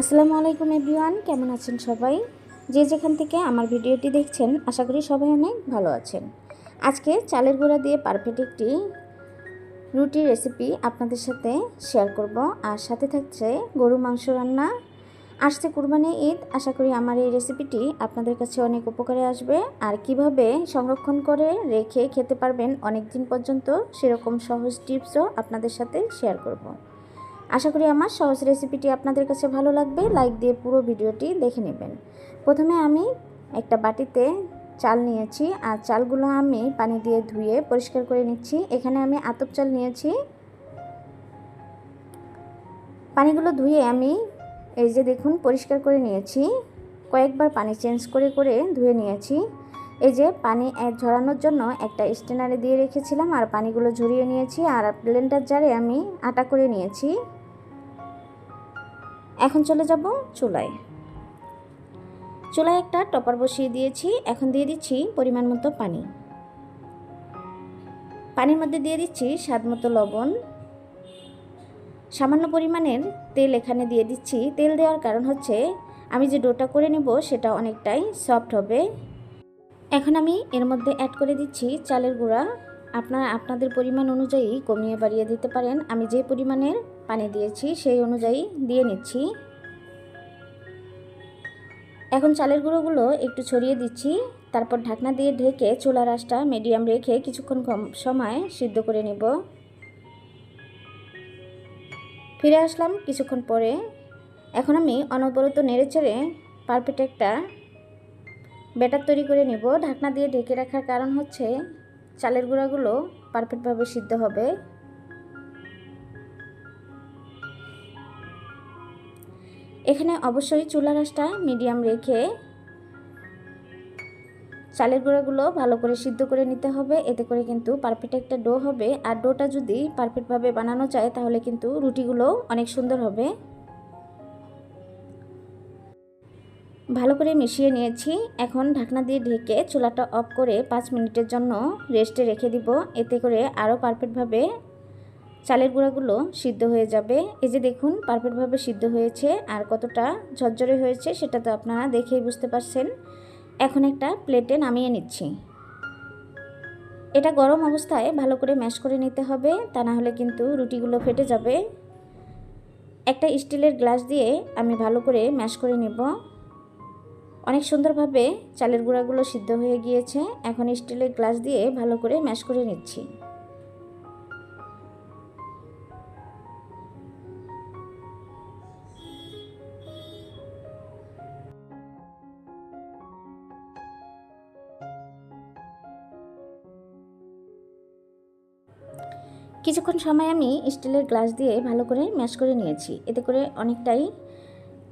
আসসালামু আলাইকুম এভরিওয়ান, কেমন আছেন সবাই? যে যেখান থেকে আমার ভিডিওটি দেখছেন আশা করি সবাই অনেক ভালো আছেন। আজকে চালের গুঁড়া দিয়ে পারফেক্ট একটি রুটির রেসিপি আপনাদের সাথে শেয়ার করব। আর সাথে থাকছে গরু মাংস রান্না। আসছে কুরবানি ঈদ, আশা করি আমার এই রেসিপিটি আপনাদের কাছে অনেক উপকারে আসবে। আর কিভাবে সংরক্ষণ করে রেখে খেতে পারবেন অনেক দিন পর্যন্ত, সেরকম সহজ টিপসও আপনাদের সাথে শেয়ার করব। আশা করি আমার সহজ রেসিপিটি আপনাদের কাছে ভালো লাগবে। লাইক দিয়ে পুরো ভিডিওটি দেখে নেবেন। প্রথমে আমি একটা বাটিতে চাল নিয়েছি, আর চালগুলো আমি পানি দিয়ে ধুয়ে পরিষ্কার করে নিচ্ছি। এখানে আমি আতপ চাল নিয়েছি। পানিগুলো ধুয়ে আমি এই যে দেখুন পরিষ্কার করে নিয়েছি। কয়েকবার পানি চেঞ্জ করে করে ধুয়ে নিয়েছি। এই যে পানি ঝরানোর জন্য একটা স্ট্রেনারে দিয়ে রেখেছিলাম, আর পানিগুলো ঝরিয়ে নিয়েছি। আর ব্লেন্ডার জারে আমি আটা করে নিয়েছি। এখন চলে যাব চুলায়। চুলায় একটা টপার বসিয়ে দিয়েছি। এখন দিয়ে দিচ্ছি পরিমাণ মতো পানি। পানির মধ্যে দিয়ে দিচ্ছি স্বাদ মতো লবণ। সামান্য পরিমাণের তেল এখানে দিয়ে দিচ্ছি। তেল দেওয়ার কারণ হচ্ছে আমি যে ডোটা করে নেব সেটা অনেকটাই সফট হবে। এখন আমি এর মধ্যে অ্যাড করে দিচ্ছি চালের গুঁড়া। আপনারা আপনাদের পরিমাণ অনুযায়ী কমিয়ে বাড়িয়ে দিতে পারেন। আমি যে পরিমাণের পানি দিয়েছি সেই অনুযায়ী দিয়ে নিচ্ছি। এখন চালের গুঁড়োগুলো একটু ছড়িয়ে দিচ্ছি। তারপর ঢাকনা দিয়ে ঢেকে চুলার আঁচটা মিডিয়াম রেখে কিছুক্ষণ সময় সিদ্ধ করে নেব। ফিরে আসলাম কিছুক্ষণ পরে। এখন আমি অনবরত নেড়েচেড়ে পারফেক্ট একটা ব্যাটার তৈরি করে নেব। ঢাকনা দিয়ে ঢেকে রাখার কারণ হচ্ছে চালের গুঁড়াগুলো পারফেক্টভাবে সিদ্ধ হবে। এখানে অবশ্যই চুলার আঁচটা মিডিয়াম রেখে চালের গুঁড়াগুলো ভালো করে সিদ্ধ করে নিতে হবে। এতে করে কিন্তু পারফেক্ট একটা ডো হবে। আর ডোটা যদি পারফেক্টভাবে বানানো যায় তাহলে কিন্তু রুটিগুলো অনেক সুন্দর হবে। ভালো করে মিশিয়ে নিয়েছি। এখন ঢাকনা দিয়ে ঢেকে চুলাটা অফ করে 5 মিনিটের জন্য রেস্টে রেখে দিব। এতে করে আরও পারফেক্টভাবে চালের গুঁড়াগুলো সিদ্ধ হয়ে যাবে। এই যে দেখুন পারফেক্টভাবে সিদ্ধ হয়েছে, আর কতটা ঝরঝরে হয়েছে সেটা তো আপনারা দেখেই বুঝতে পারছেন। এখন একটা প্লেটে নামিয়ে নিচ্ছি। এটা গরম অবস্থায় ভালো করে ম্যাশ করে নিতে হবে, তা না হলে কিন্তু রুটিগুলো ফেটে যাবে। একটা স্টিলের গ্লাস দিয়ে আমি ভালো করে ম্যাশ করে নেব। অনেক সুন্দরভাবে চালের গুঁড়াগুলো সিদ্ধ হয়ে গিয়েছে। এখন স্টিলের গ্লাস দিয়ে ভালো করে ম্যাশ করে নিচ্ছি। কিছুক্ষণ সময় আমি স্টিলের গ্লাস দিয়ে ভালো করে ম্যাশ করে নিয়েছি। এতে করে অনেকটাই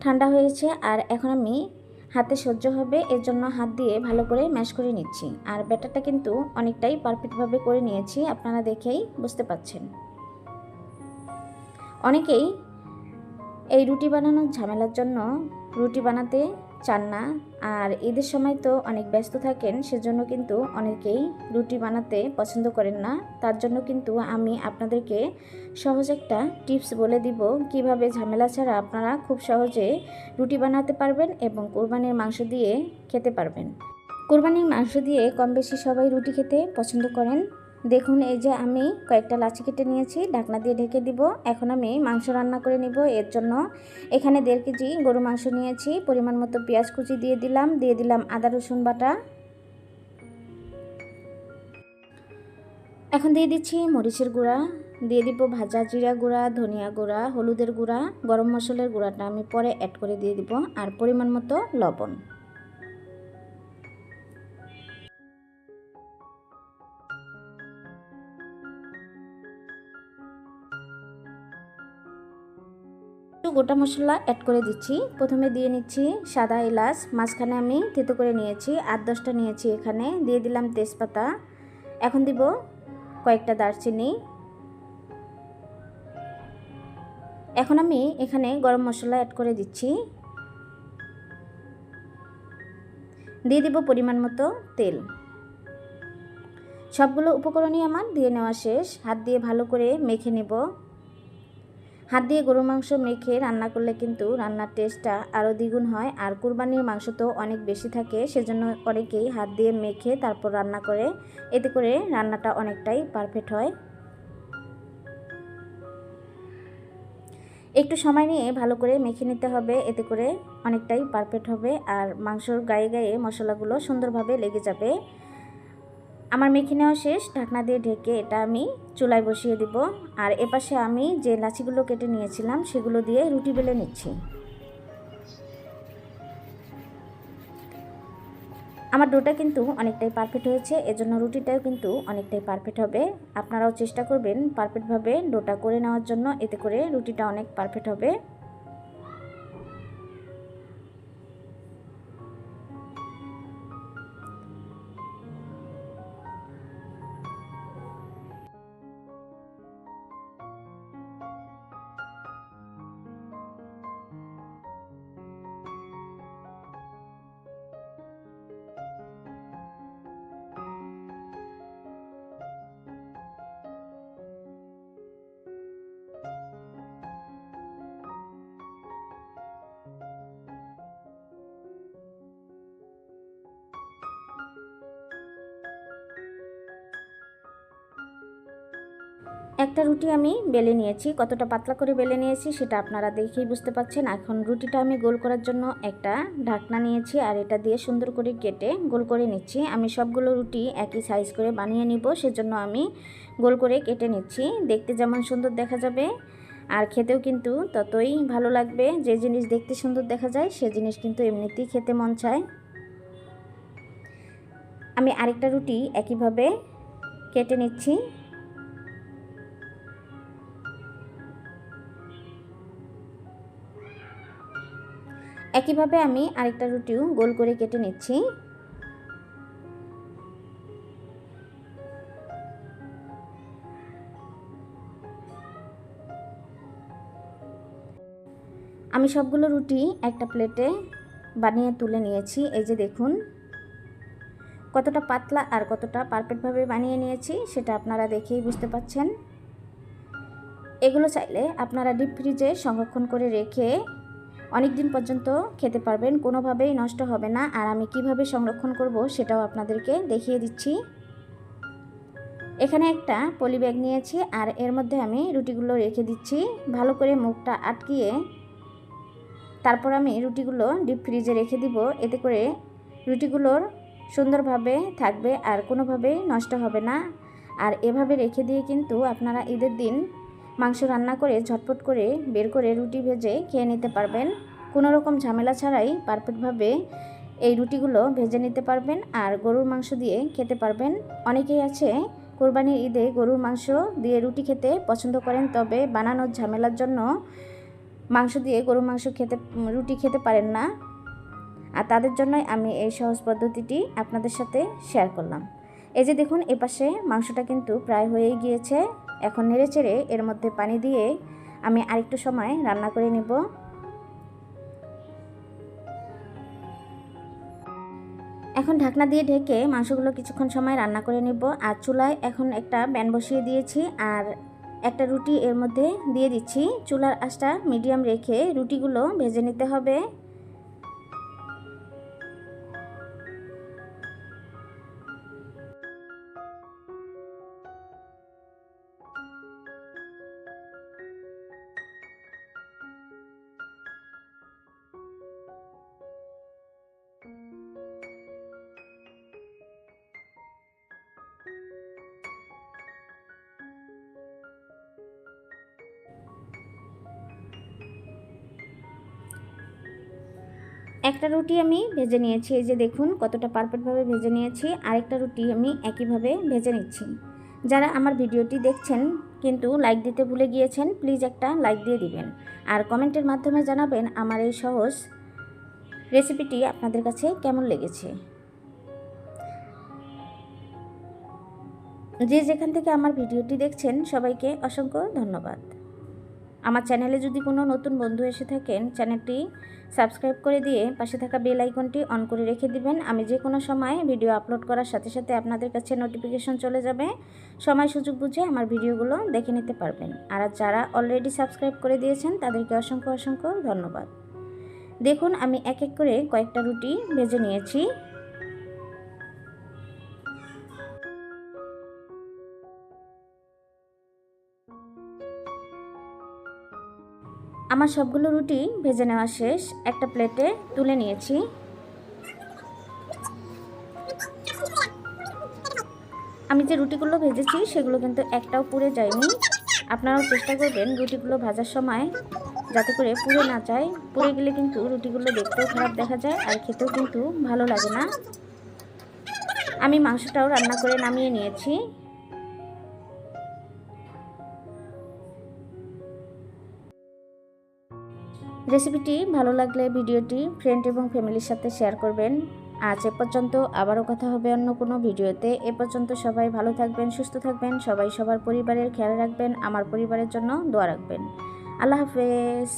ঠান্ডা হয়েছে। আর এখন আমি হাতে সহ্য হবে এর জন্য হাত দিয়ে ভালো করে ম্যাশ করে নিচ্ছি। আর ব্যাটারটা কিন্তু অনেকটাই পারফেক্টভাবে করে নিয়েছি, আপনারা দেখেই বুঝতে পাচ্ছেন। অনেকেই এই রুটি বানানোর ঝামেলার জন্য রুটি বানাতে চান না। আর ঈদের সময় তো অনেক ব্যস্ত থাকেন, সেজন্য কিন্তু অনেকেই রুটি বানাতে পছন্দ করেন না। তার জন্য কিন্তু আমি আপনাদেরকে সহজ একটা টিপস বলে দিব কিভাবে ঝামেলা ছাড়া আপনারা খুব সহজে রুটি বানাতে পারবেন এবং কোরবানির মাংস দিয়ে খেতে পারবেন। কোরবানির মাংস দিয়ে কম বেশি সবাই রুটি খেতে পছন্দ করেন। দেখুন এই যে আমি কয়েকটা লাচি কেটে নিয়েছি, ঢাকনা দিয়ে ঢেকে দিব। এখন আমি মাংস রান্না করে নিব। এর জন্য এখানে 1.5 কেজি গরু মাংস নিয়েছি। পরিমাণ মতো পেঁয়াজ কুচি দিয়ে দিলাম আদা রসুন বাটা। এখন দিয়ে দিচ্ছি মরিচের গুঁড়া, দিয়ে দিব ভাজা জিরা গুঁড়া, ধনিয়া গুঁড়া, হলুদের গুঁড়া, গরম মশলার গুঁড়াটা আমি পরে অ্যাড করে দিয়ে দিব, আর পরিমাণ মতো লবণ। গোটা মশলা অ্যাড করে দিচ্ছি। প্রথমে দিয়ে নিচ্ছি সাদা এলাচ, মাঝখানে আমি থেতো করে নিয়েছি, 8-10টা নিয়েছি। এখানে দিয়ে দিলাম তেজপাতা। এখন দিব কয়েকটা দারচিনি। এখন আমি এখানে গরম মশলা অ্যাড করে দিচ্ছি। দিয়ে দিব পরিমাণ মতো তেল। সবগুলো উপকরণই আমার দিয়ে নেওয়া শেষ। হাত দিয়ে ভালো করে মেখে নেব। হাত দিয়ে গরুর মাংস মেখে রান্না করলে কিন্তু রান্নার টেস্টটা আরও দ্বিগুণ হয়। আর কুরবানির মাংস তো অনেক বেশি থাকে, সেজন্য অনেকেই হাত দিয়ে মেখে তারপর রান্না করে, এতে করে রান্নাটা অনেকটাই পারফেক্ট হয়। একটু সময় নিয়ে ভালো করে মেখে নিতে হবে, এতে করে অনেকটাই পারফেক্ট হবে আর মাংসর গায়ে গায়ে মশলাগুলো সুন্দরভাবে লেগে যাবে। আমার মেখে নেওয়া শেষ। ঢাকনা দিয়ে ঢেকে এটা আমি চুলায় বসিয়ে দিব। আর এপাশে আমি যে লাচিগুলো কেটে নিয়েছিলাম সেগুলো দিয়ে রুটি বেলে নিচ্ছি। আমার ডোটা কিন্তু অনেকটাই পারফেক্ট হয়েছে, এজন্য রুটিটাও কিন্তু অনেকটাই পারফেক্ট হবে। আপনারাও চেষ্টা করবেন পারফেক্টভাবে ডোটা করে নেওয়ার জন্য, এতে করে রুটিটা অনেক পারফেক্ট হবে। একটা রুটি আমি বেলে নিয়েছি, কতটা পাতলা করে বেলে নিয়েছি সেটা আপনারা দেখেই বুঝতে পারছেন। এখন রুটিটা আমি গোল করার জন্য একটা ঢাকনা নিয়েছি আর এটা দিয়ে সুন্দর করে কেটে গোল করে নিচ্ছি। আমি সবগুলো রুটি একই সাইজ করে বানিয়ে নিব, সেজন্য আমি গোল করে কেটে নিচ্ছি। দেখতে যেমন সুন্দর দেখা যাবে আর খেতেও কিন্তু ততই ভালো লাগবে। যে জিনিস দেখতে সুন্দর দেখা যায় সে জিনিস কিন্তু এমনিতেই খেতে মন চায়। আমি আরেকটা রুটি একইভাবে কেটে নিচ্ছি। একইভাবে আমি আরেকটা রুটিও গোল করে কেটে নিচ্ছি। আমি সবগুলো রুটি একটা প্লেটে বানিয়ে তুলে নিয়েছি। এই যে দেখুন কতটা পাতলা আর কতটা পারফেক্টভাবে বানিয়ে নিয়েছি সেটা আপনারা দেখেই বুঝতে পাচ্ছেন। এগুলো চাইলে আপনারা ডিপ ফ্রিজে সংরক্ষণ করে রেখে অনেক দিন পর্যন্ত খেতে পারবেন, কোনোভাবেই নষ্ট হবে না। আর আমি কিভাবে সংরক্ষণ করব সেটাও আপনাদেরকে দেখিয়ে দিচ্ছি। এখানে একটা পলি ব্যাগ নিয়েছি আর এর মধ্যে আমি রুটিগুলো রেখে দিচ্ছি, ভালো করে মুখটা আটকিয়ে তারপর আমি রুটিগুলো ডিপ ফ্রিজে রেখে দিব। এতে করে রুটিগুলোর সুন্দরভাবে থাকবে আর কোনোভাবেই নষ্ট হবে না। আর এভাবে রেখে দিয়ে কিন্তু আপনারা ঈদের দিন মাংস রান্না করে ঝটপট করে বের করে রুটি ভেজে খেয়ে নিতে পারবেন। কোনো রকম ঝামেলা ছাড়াই পারফেক্টভাবে এই রুটিগুলো ভেজে নিতে পারবেন আর গরুর মাংস দিয়ে খেতে পারবেন। অনেকেই আছে কোরবানির ঈদে গরুর মাংস দিয়ে রুটি খেতে পছন্দ করেন, তবে বানানোর ঝামেলার জন্য মাংস দিয়ে গরুর মাংস রুটি খেতে পারেন না। আর তাদের জন্যই আমি এই সহজ পদ্ধতিটি আপনাদের সাথে শেয়ার করলাম। এই যে দেখুন এপাশে মাংসটা কিন্তু প্রায় হয়েই গিয়েছে। এখন নেড়েচেড়ে এর মধ্যে পানি দিয়ে আমি আরেকটু সময় রান্না করে নেব। এখন ঢাকনা দিয়ে ঢেকে মাংসগুলো কিছুক্ষণ সময় রান্না করে নেব। আর চুলায় এখন একটা প্যান বসিয়ে দিয়েছি আর একটা রুটি এর মধ্যে দিয়ে দিচ্ছি। চুলার আঁচটা মিডিয়াম রেখে রুটিগুলো ভেজে নিতে হবে। একটা রুটি আমি ভেজে নিয়েছি, এই যে দেখুন কতটা পারফেক্টভাবে ভেজে নিয়েছি। আরেকটা রুটি আমি একইভাবে ভেজে নিচ্ছি। যারা আমার ভিডিওটি দেখছেন কিন্তু লাইক দিতে ভুলে গিয়েছেন, প্লিজ একটা লাইক দিয়ে দিবেন আর কমেন্টের মাধ্যমে জানাবেন আমার এই সহজ রেসিপিটি আপনাদের কাছে কেমন লেগেছে। যে যেখান থেকে আমার ভিডিওটি দেখছেন সবাইকে অসংখ্য ধন্যবাদ। আমার চ্যানেলে যদি কোনো নতুন বন্ধু এসে থাকেন, চ্যানেলটি সাবস্ক্রাইব করে দিয়ে পাশে থাকা বেল আইকনটি অন করে রেখে দিবেন। আমি যে কোনো সময় ভিডিও আপলোড করার সাথে সাথে আপনাদের কাছে নোটিফিকেশন চলে যাবে। সময় সুযোগ বুঝে আমার ভিডিওগুলো দেখে নিতে পারবেন। আর যারা অলরেডি সাবস্ক্রাইব করে দিয়েছেন তাদেরকে অসংখ্য অসংখ্য ধন্যবাদ। দেখুন আমি এক এক করে কয়েকটা রুটি ভেজে নিয়েছি। আমার সবগুলো রুটি ভেজে নেওয়া শেষ, একটা প্লেটে তুলে নিয়েছি। আমি যে রুটিগুলো ভেজেছি সেগুলো কিন্তু একটাও পুড়ে যায়নি। আপনারাও চেষ্টা করবেন রুটিগুলো ভাজার সময় যাতে করে পুড়ে না যায়। পুড়ে গেলে কিন্তু রুটিগুলো দেখতেও খারাপ দেখা যায় আর খেতেও কিন্তু ভালো লাগে না। আমি মাংসটাও রান্না করে নামিয়ে নিয়েছি। রেসিপিটি ভালো লাগলে ভিডিওটি ফ্রেন্ড এবং ফ্যামিলির সাথে শেয়ার করবেন। আজ এ পর্যন্ত, আবারও কথা হবে অন্য কোনো ভিডিওতে। এ পর্যন্ত সবাই ভালো থাকবেন, সুস্থ থাকবেন, সবাই সবার পরিবারের খেয়াল রাখবেন, আমার পরিবারের জন্য দোয়া রাখবেন। আল্লাহ হাফেজ।